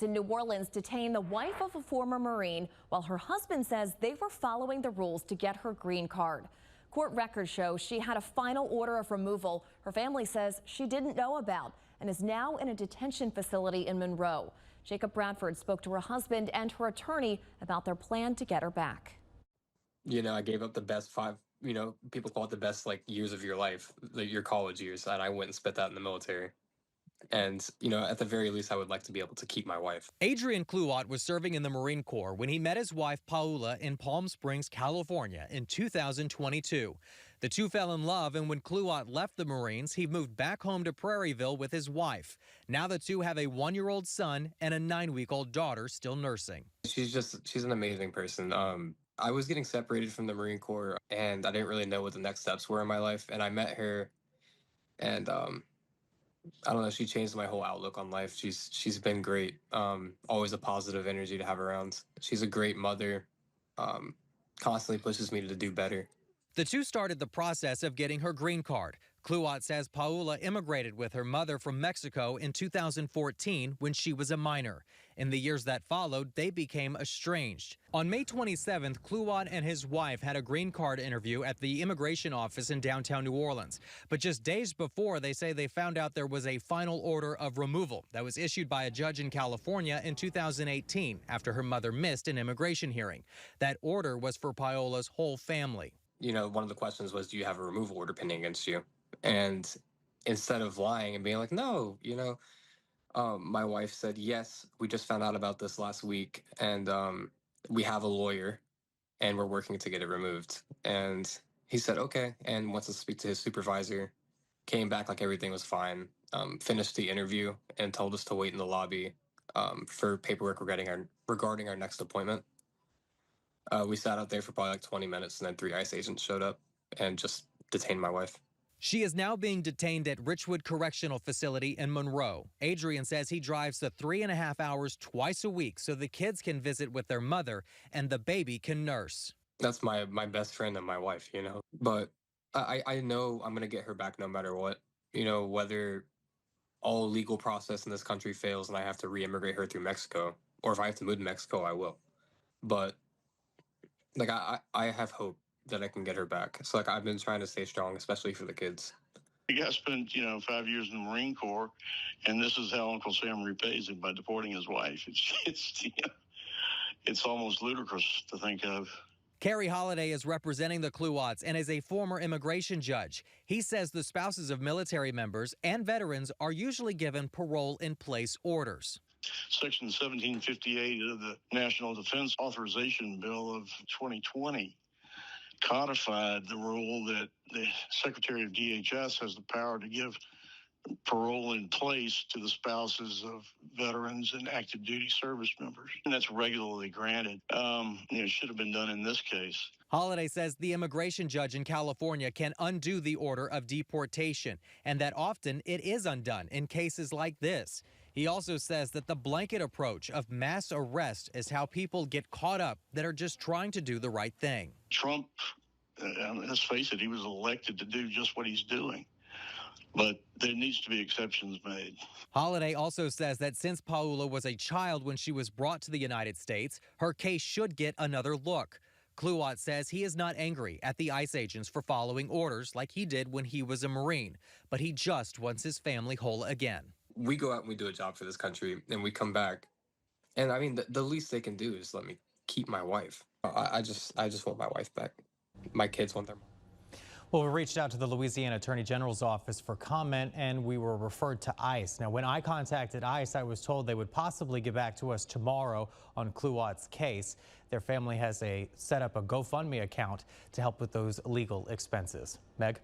In New Orleans detained the wife of a former Marine while her husband says they were following the rules to get her green card. Court records show she had a final order of removal her family says she didn't know about and is now in a detention facility in Monroe. Jacob Bradford spoke to her husband and her attorney about their plan to get her back. I gave up the best people call it the best years of your life, your college years, and I went and spent that in the military. And, at the very least, I would like to be able to keep my wife. Adrian Cluot was serving in the Marine Corps when he met his wife, Paula, in Palm Springs, California in 2022. The two fell in love, and when Cluot left the Marines, he moved back home to Prairieville with his wife. Now the two have a 1-year-old son and a 9-week-old daughter still nursing. She's an amazing person. I was getting separated from the Marine Corps, and I didn't really know what the next steps were in my life. And I met her, and I don't know, she changed my whole outlook on life. She's been great. Always a positive energy to have around. She's a great mother. Constantly pushes me to do better. The two started the process of getting her green card. Cluot says Paula immigrated with her mother from Mexico in 2014 when she was a minor. In the years that followed, they became estranged. On May 27th, Cluot and his wife had a green card interview at the immigration office in downtown New Orleans. But just days before, they say they found out there was a final order of removal that was issued by a judge in California in 2018 after her mother missed an immigration hearing. That order was for Paola's whole family. One of the questions was, do you have a removal order pending against you? And instead of lying and being like, no, my wife said, yes, we just found out about this last week, and we have a lawyer, and we're working to get it removed. And he said, okay, and wants to speak to his supervisor. Came back like everything was fine, finished the interview, and told us to wait in the lobby for paperwork regarding our next appointment. We sat out there for probably 20 minutes, and then 3 ICE agents showed up and just detained my wife. She is now being detained at Richwood Correctional Facility in Monroe. Adrian says he drives the 3.5 hours twice a week so the kids can visit with their mother and the baby can nurse. That's my best friend and my wife, But I know I'm going to get her back no matter what. Whether all legal process in this country fails and I have to re-immigrate her through Mexico, or if I have to move to Mexico, I will. But I have hope that I can get her back. So I've been trying to stay strong, especially for the kids. The guy spent 5 years in the Marine Corps, and this is how Uncle Sam repays him, by deporting his wife. It's almost ludicrous to think of. Kerry Holliday is representing the Cluots and is a former immigration judge. He says the spouses of military members and veterans are usually given parole-in-place orders. Section 1758 of the National Defense Authorization Bill of 2020 codified the rule that the Secretary of DHS has the power to give parole in place to the spouses of veterans and active duty service members. And that's regularly granted. It should have been done in this case. Holliday says the immigration judge in California can undo the order of deportation, and that often it is undone in cases like this. He also says that the blanket approach of mass arrest is how people get caught up that are just trying to do the right thing. Trump, let's face it, he was elected to do just what he's doing. But there needs to be exceptions made. Holliday also says that since Paula was a child when she was brought to the United States, her case should get another look. Cluot says he is not angry at the ICE agents for following orders like he did when he was a Marine, but he just wants his family whole again. We go out and we do a job for this country, and we come back. And I mean, the least they can do is let me keep my wife. I just want my wife back. My kids want their mom. Well, we reached out to the Louisiana Attorney General's office for comment, and we were referred to ICE. Now, when I contacted ICE, I was told they would possibly get back to us tomorrow on Cluot's case. Their family has set up a GoFundMe account to help with those legal expenses. Meg?